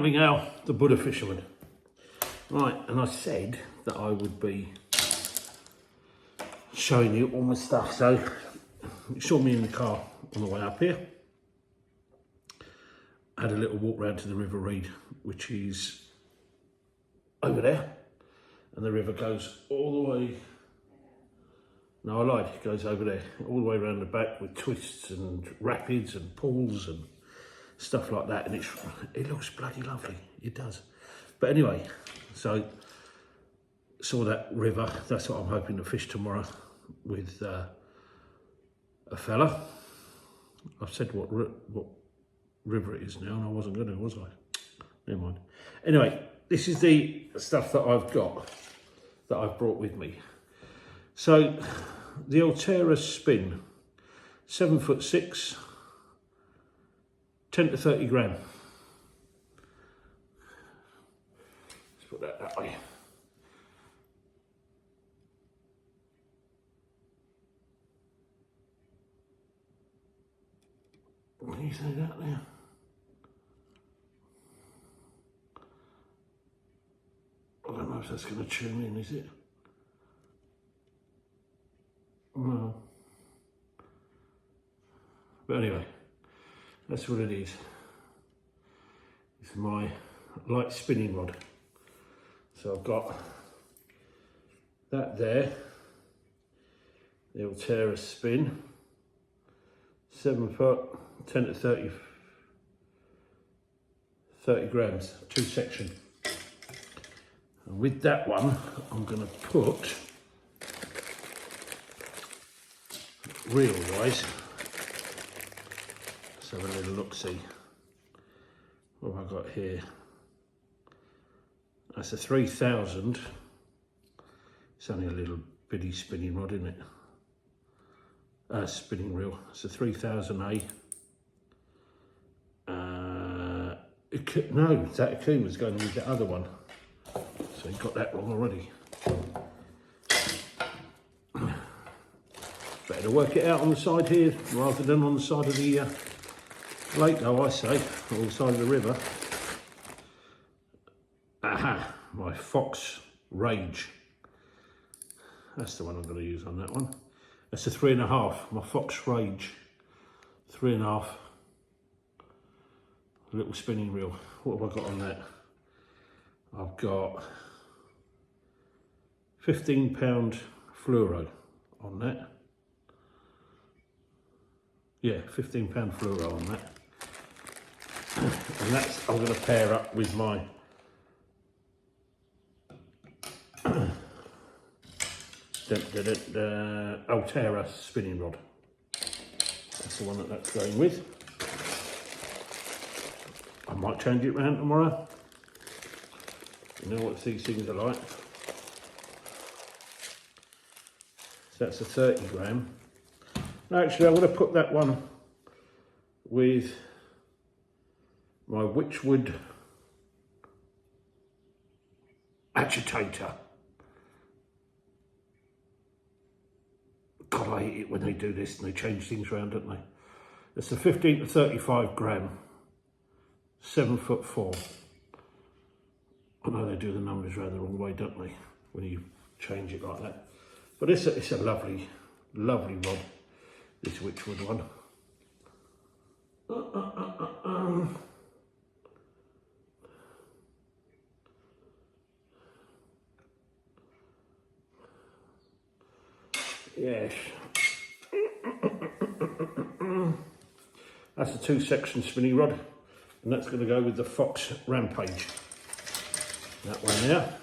Now, the Buddha fisherman. Right, and I said that I would be showing you all my stuff. So, you saw me in the car on the way up here. I had a little walk round to the River Reed, which is over there. And the river goes all the way, no I lied, it goes over there, all the way around the back with twists and rapids and pools and stuff like that, and it looks bloody lovely, it does. But anyway, so saw that river, that's what I'm hoping to fish tomorrow with a fella. I've said what river it is now, and I wasn't going to, was I? Never mind. Anyway, this is the stuff that I've got, that I've brought with me. So, the Altera spin, 7'6", 10 to 30 gram. Let's put that way. What do you say that there? I don't know if that's going to tune in, is it? No. But anyway, that's what it is. It's my light spinning rod. So I've got that there, the Altera spin, 7 foot, 10 to 30 grams, 2 section. And with that one, I'm going to put, reel wise, let's have a little look see. What have I got here? That's a 3000. It's only a little bitty spinning rod, isn't it? Spinning reel. It's a 3000A. No, that Akuma's going with the other one. So you got that wrong already. Better to work it out on the side here rather than on the side of the lake, though, I say, or the side of the river. Aha, my Fox Rage. That's the one I'm going to use on that one. That's a 3.5, my Fox Rage. 3.5. Little spinning reel. What have I got on that? I've got £15 fluoro on that. Yeah, £15 fluoro on that. And that's, I'm going to pair up with my Altera spinning rod. That's the one that's going with. I might change it round tomorrow. You know what these things are like. So that's a 30 gram. Actually, I'm going to put that one with my Witchwood agitator. God, I hate it when they do this and they change things around, don't they? It's a 15 to 35 gram, 7'4". I know they do the numbers around the wrong way, don't they, when you change it like that. But it's a lovely, lovely rod, this Witchwood one. Yes. That's a 2-section spinning rod, and that's going to go with the Fox Rampage. That one there.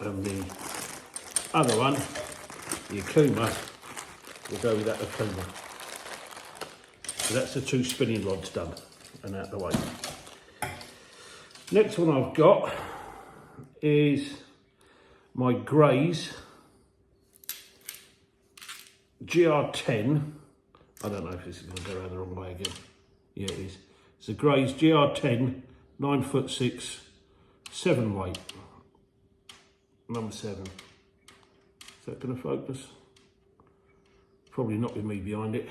And the other one, the Akuma, will go with that Akuma. So that's the 2 spinning rods done and out the way. Next one I've got is my Grays GR10. I don't know if this is going to go around the wrong way again. Yeah, it is. It's a Grays GR10, 9'6", 7 weight. Number 7. Is that going to focus? Probably not with me behind it.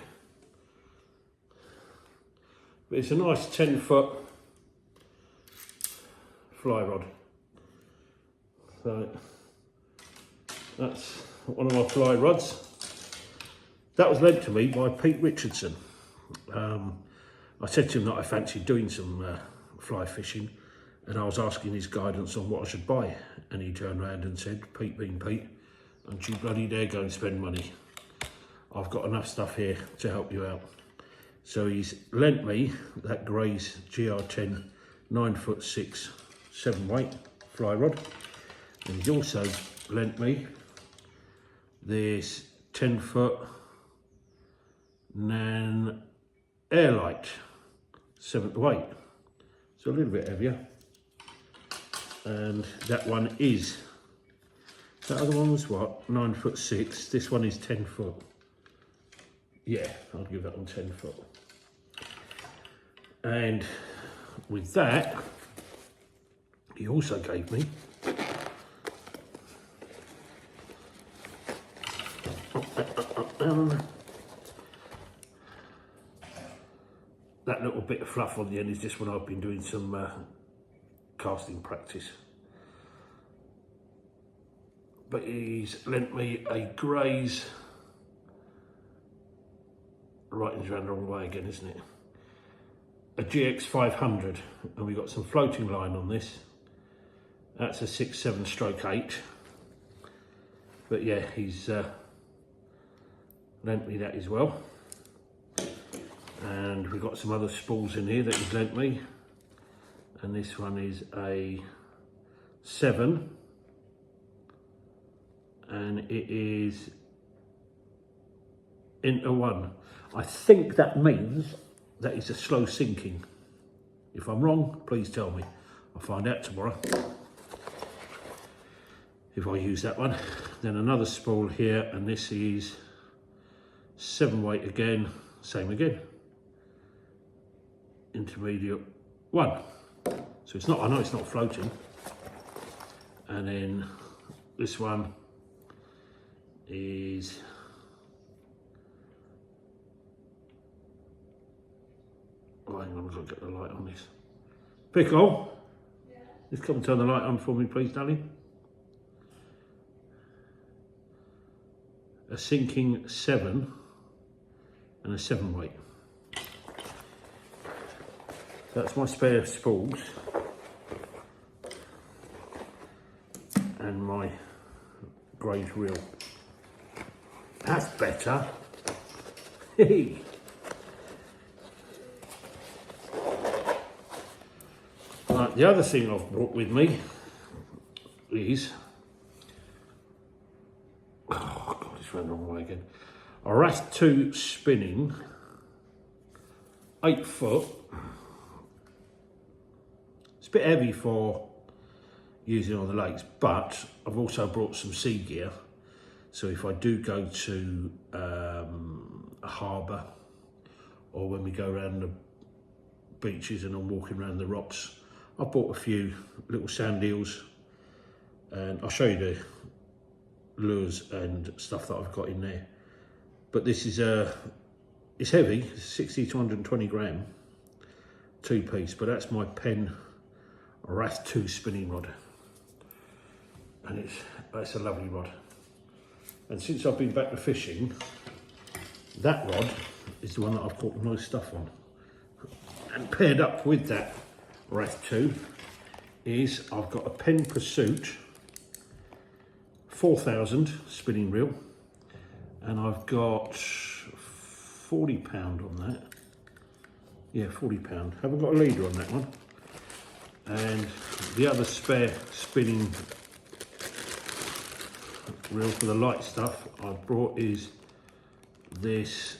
But it's a nice 10-foot fly rod. So that's one of my fly rods. That was lent to me by Pete Richardson. I said to him that I fancied doing some fly fishing, and I was asking his guidance on what I should buy, and he turned around and said, Pete being Pete, don't you bloody dare go and spend money. I've got enough stuff here to help you out. So he's lent me that Gray's GR10 9'6" 7-weight fly rod, and he's also lent me this 10-foot Nan Airlight 7th weight. So a little bit heavier. And that one is, that other one was what, 9'6". This one is 10 foot. Yeah, I'll give that one 10 foot. And with that, he also gave me that little bit of fluff on the end is just when I've been doing some casting practice. But he's lent me a Gray's, writing's around the wrong way again, isn't it? A GX 500, and we got some floating line on this. That's a 6/7 stroke 8. But yeah, he's lent me that as well. And we've got some other spools in here that he's lent me. And this one is a 7. And it is into 1. I think that means that it's a slow sinking. If I'm wrong, please tell me. I'll find out tomorrow. If I use that one. Then another spool here, and this is 7-weight again, same again. Intermediate 1. So it's not, I know it's not floating. And then this one is oh, hang on, I'll get the light on this. Pickle, yeah. Just come and turn the light on for me, please, darling. A sinking 7 and a 7-weight. That's my spare spools and my Gray's reel. That's better. Hey. Right, the other thing I've brought with me is, oh God, it's run the wrong way again. A Wrath 2 spinning 8 foot. It's a bit heavy for using on the lakes, but I've also brought some sea gear. So if I do go to a harbour, or when we go around the beaches and I'm walking around the rocks, I've bought a few little sand eels, and I'll show you the lures and stuff that I've got in there. But this is it's heavy, it's 60 to 120 gram, 2-piece, but that's my Penn Wrath 2 spinning rod. And it's a lovely rod. And since I've been back to fishing, that rod is the one that I've caught the most stuff on. And paired up with that Wrath 2 is I've got a Penn Pursuit 4000 spinning reel, and I've got £40 on that. Yeah, £40. Haven't got a leader on that one. And the other spare spinning reel for the light stuff I've brought is this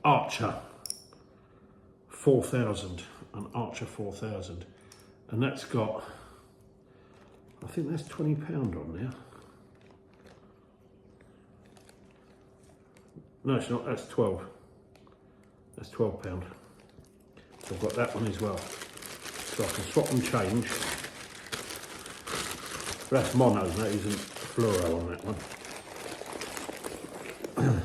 Archer 4000, an Archer 4000, and that's got, I think that's £20 on there. No, it's not, that's 12. That's £12. So I've got that one as well. So I can swap and change. That's mono, that isn't fluoro on that one.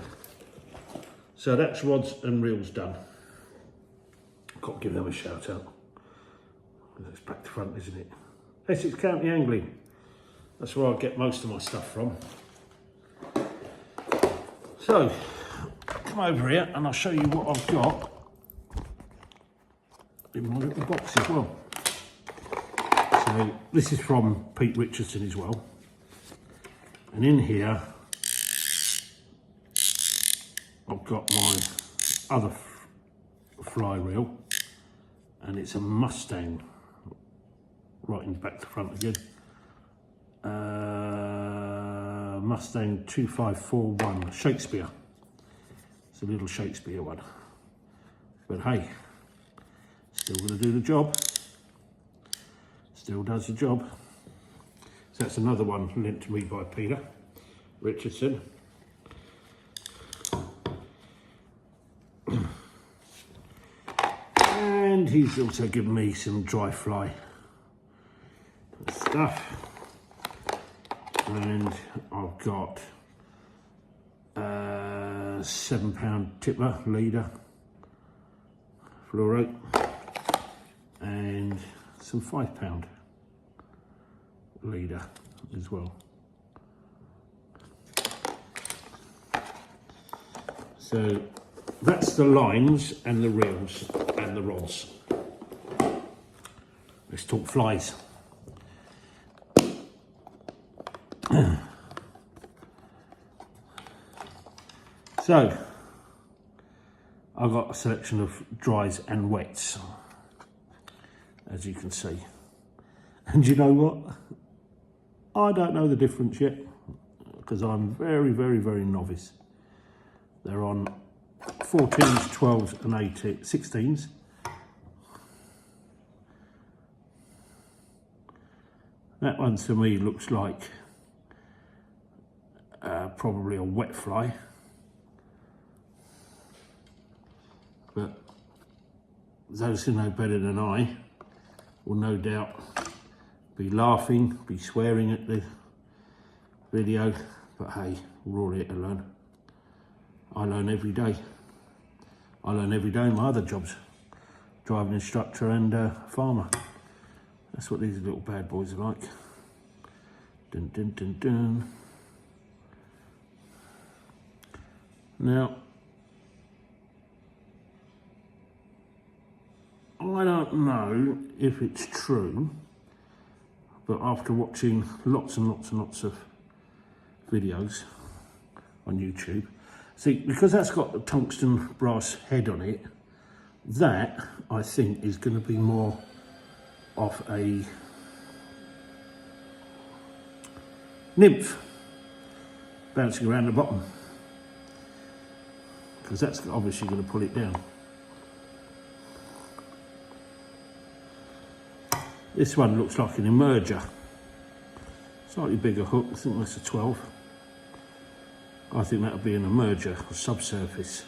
So that's rods and reels done. got to give them a shout out. It's back to front, isn't it? Essex County Angling. That's where I get most of my stuff from. So, come over here and I'll show you what I've got in my little box as well. So, this is from Pete Richardson as well. And in here, I've got my other fly reel, and it's a Mustang, right in back to front again. Mustang 2541 Shakespeare. It's a little Shakespeare one, but hey, still going to do the job. Still does the job. So that's another one lent to me by Peter Richardson. And he's also given me some dry fly stuff. And I've got a £7 tipper leader, fluoro, and some £5 leader as well. So that's the lines and the reels and the rods. Let's talk flies. So I've got a selection of dries and wets, as you can see. And you know what? I don't know the difference yet, because I'm very, very, very novice. They're on 14s, 12s and 18s, 16s. That one to me looks like probably a wet fly. But those who know better than I will no doubt be laughing, be swearing at the video, but hey, we're all here to learn. I learn every day. I learn every day in my other jobs. Driving instructor and farmer. That's what these little bad boys are like. Dun, dun, dun, dun. Now, I don't know if it's true, but after watching lots and lots and lots of videos on YouTube, see, because that's got the tungsten brass head on it, that I think is going to be more of a nymph bouncing around the bottom, because that's obviously going to pull it down. This one looks like an emerger, slightly bigger hook. I think that's a 12. I think that would be an emerger or subsurface,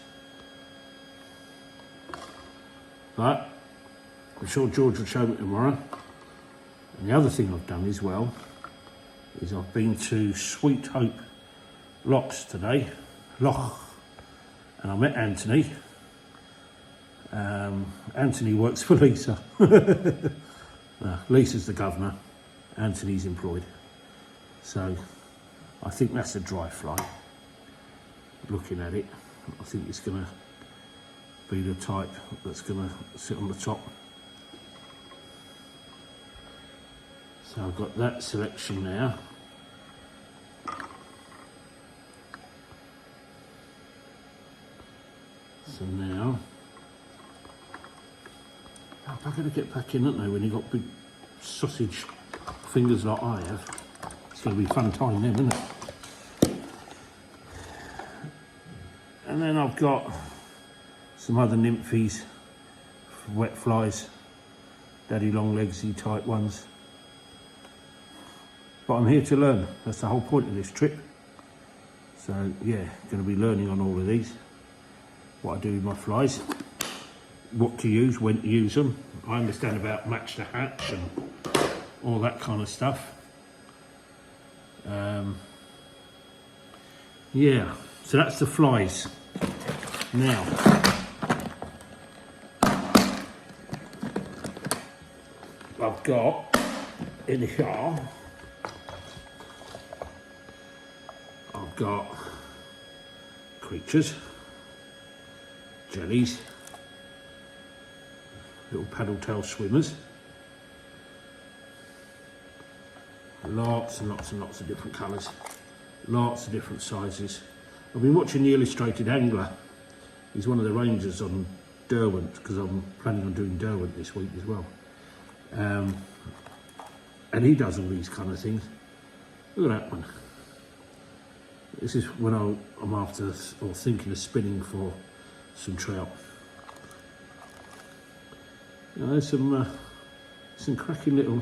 but I'm sure George will show me tomorrow. And the other thing I've done as well is I've been to Sweet Hope Locks today, and I met Anthony. Anthony works for Lisa. Lisa's the governor, Anthony's employed. So I think that's a dry fly. Looking at it, I think it's going to be the type that's going to sit on the top. So I've got that selection now. So now, I've got to get back in, aren't they, when you've got big sausage fingers like I have. It's going to be a fun time then, isn't it? And then I've got some other nymphies, wet flies, daddy long legsy type ones. But I'm here to learn. That's the whole point of this trip. So yeah, going to be learning on all of these. What I do with my flies, what to use, when to use them. I understand about match the hatch and all that kind of stuff. Yeah, so that's the flies. Now, I've got in here, I've got creatures, jellies, little paddle tail swimmers, lots and lots and lots of different colours, lots of different sizes. I've been watching the Illustrated Angler. He's one of the rangers on Derwent, because I'm planning on doing Derwent this week as well. And he does all these kind of things. Look at that one. This is when I'm after or thinking of spinning for some trout. You know, there's some cracking little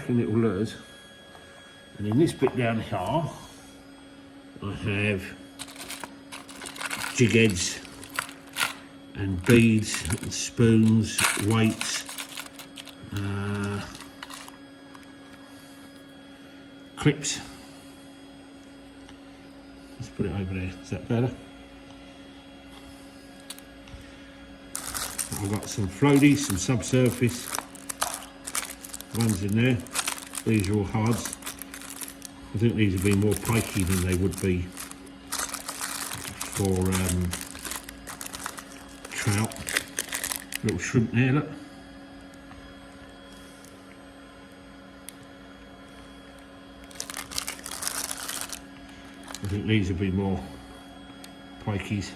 lures. And in this bit down here, I have jig heads and beads and spoons, weights, clips. Let's put it over there. Is that better? I've got some floaties, some subsurface ones in there. These are all hards. I think these would be more pikey than they would be for trout. Little shrimp there, look. I think these would be more pikeys.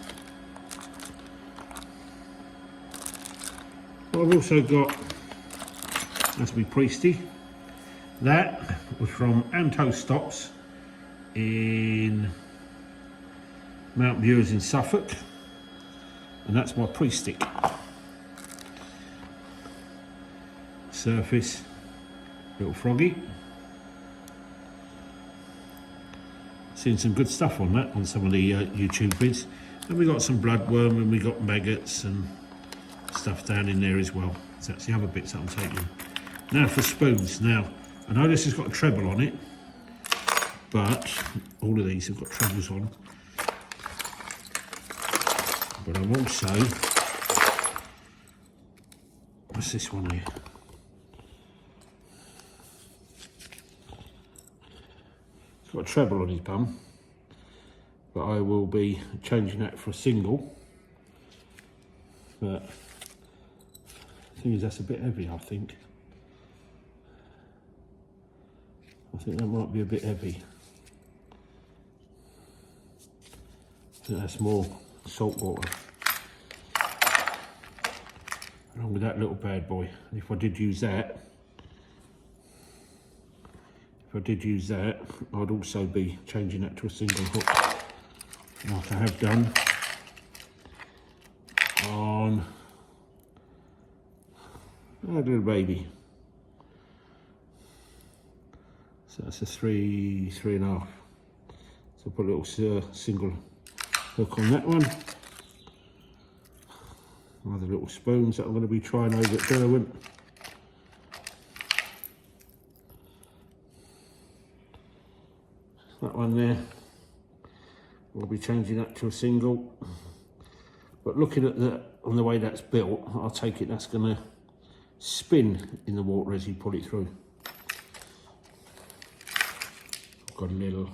I've also got, that's my priesty. That was from Anto Stops in Mount Viewers in Suffolk, and that's my pre-stick. Surface, little froggy. Seen some good stuff on that on some of the YouTube vids, and we got some bloodworm and we got maggots and stuff down in there as well. So that's the other bits that I'm taking. Now for spoons. Now I know this has got a treble on it, but all of these have got trebles on. But I'm also, what's this one here? It's got a treble on his bum, but I will be changing that for a single. But the thing is, that's a bit heavy, I think. I think that might be a bit heavy. I think that's more salt water. Along with that little bad boy. And if I did use that, I'd also be changing that to a single hook, like I have done on that little baby. So that's a 3.5. So put a little single hook on that one. Other little spoons that I'm going to be trying over at Derwent. That one there, we'll be changing that to a single. But looking at on the way that's built, I'll take it that's going to spin in the water as you pull it through. I've got a little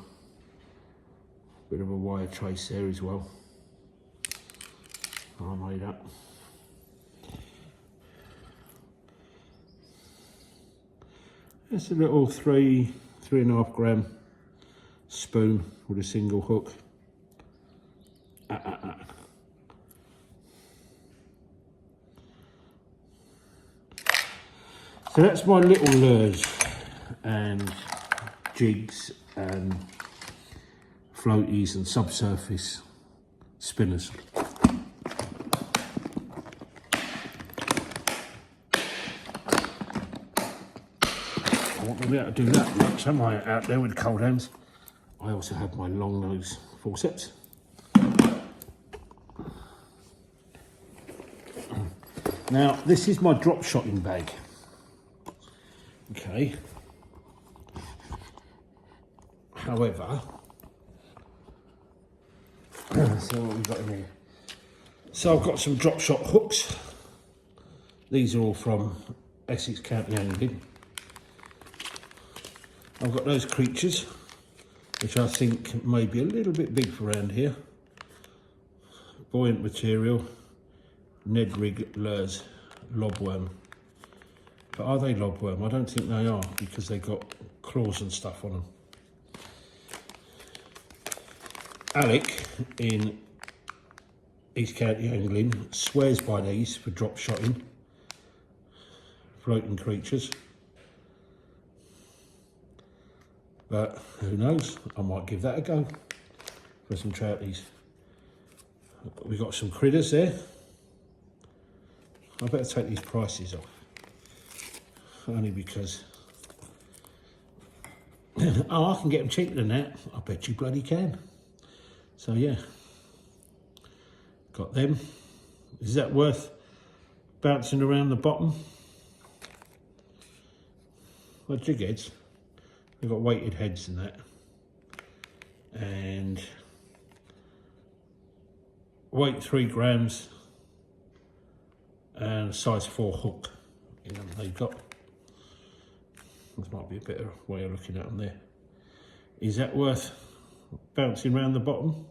bit of a wire trace there as well. I made up. It's a little 3.5 gram spoon with a single hook. So that's my little lures and jigs and floaties and subsurface spinners. I won't be able to do that much, am I, out there with cold hands? I also have my long nose forceps. Now, this is my drop shotting bag. Okay. However, so what we've got in here. So I've got some drop shot hooks. These are all from Essex County Angling. I've got those creatures, which I think may be a little bit big for around here. Buoyant material, Ned Rig lures, lobworm. But are they lobworm? I don't think they are, because they've got claws and stuff on them. Alec in East County Angling swears by these for drop shotting floating creatures. But who knows, I might give that a go for some trouties. We've got some critters there. I better take these prices off. Only because, oh, I can get them cheaper than that. I bet you bloody can. So yeah, got them. Is that worth bouncing around the bottom? Well, jig heads. We've got weighted heads and that. And weight 3 grams and size 4 hook in them they've got. This might be a better way of looking at them there. Is that worth bouncing around the bottom,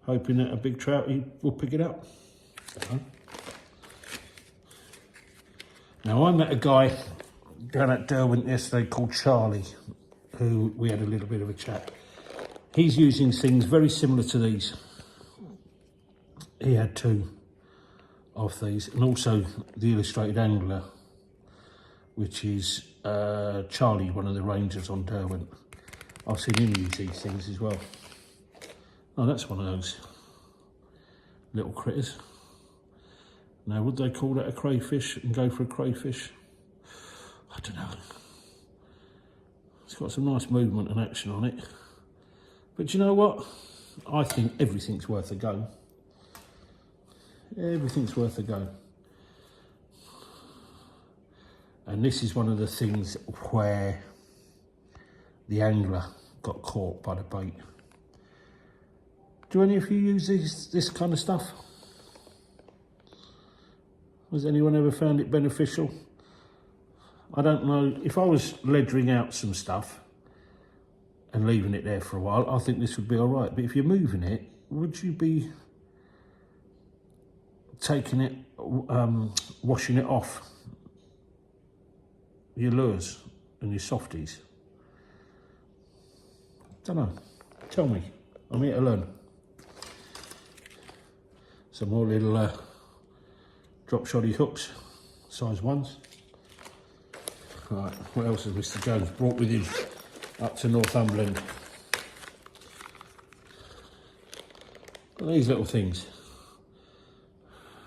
hoping that a big troutie will pick it up? Now I met a guy down at Derwent yesterday called Charlie, who we had a little bit of a chat. He's using things very similar to these. He had 2 of these, and also the Illustrated Angler, which is Charlie, one of the rangers on Derwent. I've seen him use these things as well. Oh, that's one of those little critters. Now, would they call that a crayfish and go for a crayfish? I don't know. It's got some nice movement and action on it. But you know what? I think everything's worth a go. Everything's worth a go. And this is one of the things where the angler got caught by the bait. Do any of you use this kind of stuff? Has anyone ever found it beneficial? I don't know. If I was ledgering out some stuff and leaving it there for a while, I think this would be all right. But if you're moving it, would you be taking it, washing it off your lures and your softies? Don't know. Tell me. I'm here to learn. Some more little drop shotty hooks, size 1s. Right, what else has Mr. Jones brought with him up to Northumberland? These little things.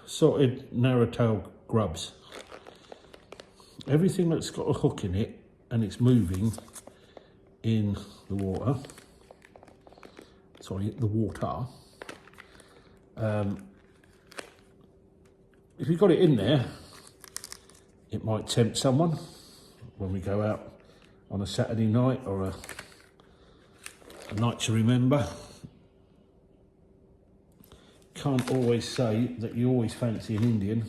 Sorted narrow-tailed grubs. Everything that's got a hook in it and it's moving in the water, if you've got it in there, it might tempt someone when we go out on a Saturday night or a night to remember. Can't always say that you always fancy an Indian.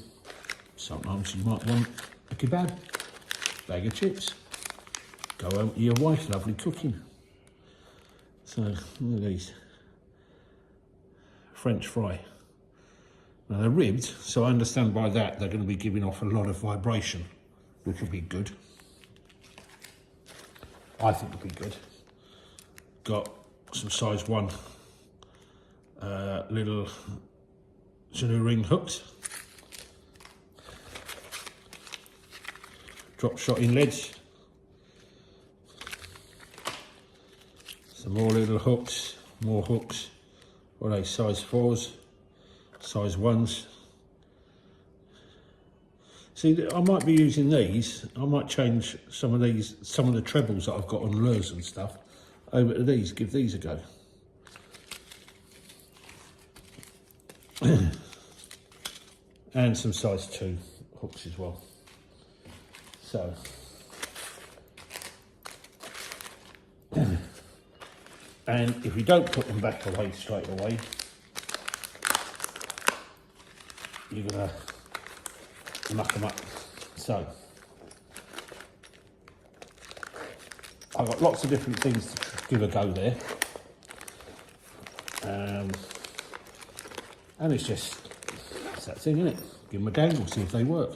Sometimes you might want a kebab, bag of chips, go home to your wife, lovely cooking. So look at these, French fry. Now they're ribbed, so I understand by that they're going to be giving off a lot of vibration, which will be good. I think it'll be good. Got some size 1 little canoe ring hooks. Drop shotting leads. Some more little hooks, more hooks. What are they, size 4s, size 1s. See, I might be using these. I might change some of the trebles that I've got on lures and stuff over to these, give these a go. And some size 2 hooks as well. So, and if you don't put them back away straight away, you're going to muck them up. So, I've got lots of different things to give a go there. And it's that thing, isn't it? Give them a dangle, see if they work.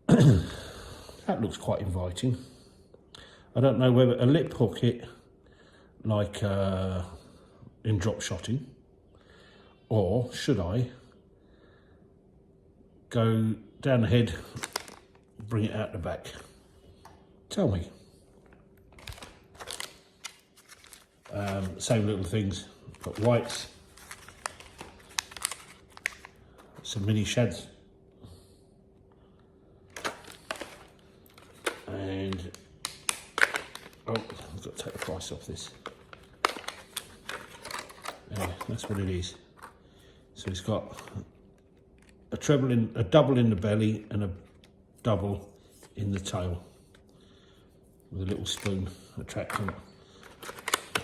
That looks quite inviting. I don't know whether a lip hook it like in drop shotting, or should I go down the head, bring it out the back? Tell me. Same little things, got whites, some mini shads, and oh, I've got to take the price off this. Yeah, that's what it is. So it's got a double in the belly and a double in the tail with a little spoon attracting it.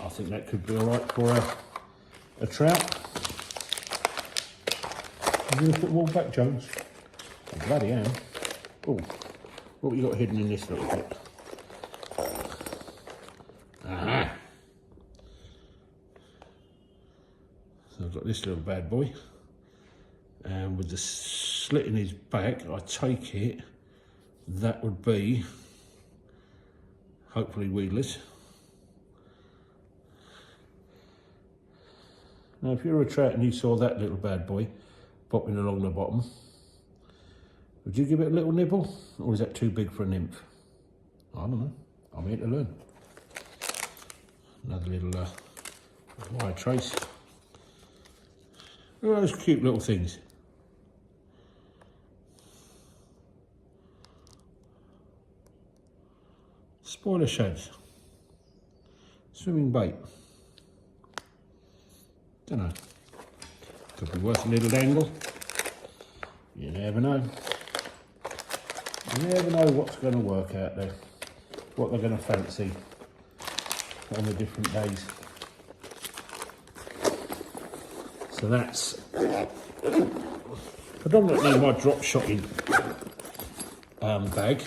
I think that could be all right for a trout. You going to put them all back, Jones? Oh, bloody hell. Oh, what have you got hidden in this little bit? Aha! So I've got this little bad boy. And with the slit in his back, I take it that would be, hopefully weedless. Now, if you're a trout and you saw that little bad boy popping along the bottom, would you give it a little nibble, or is that too big for a nymph? I don't know. I'm here to learn. Another little wire trace. Look at those cute little things. Spoiler shads. Swimming bait. Don't know. Could be worth a little dangle. You never know. You never know what's going to work out there. What they're going to fancy on the different days. So that's predominantly my drop shotting bag.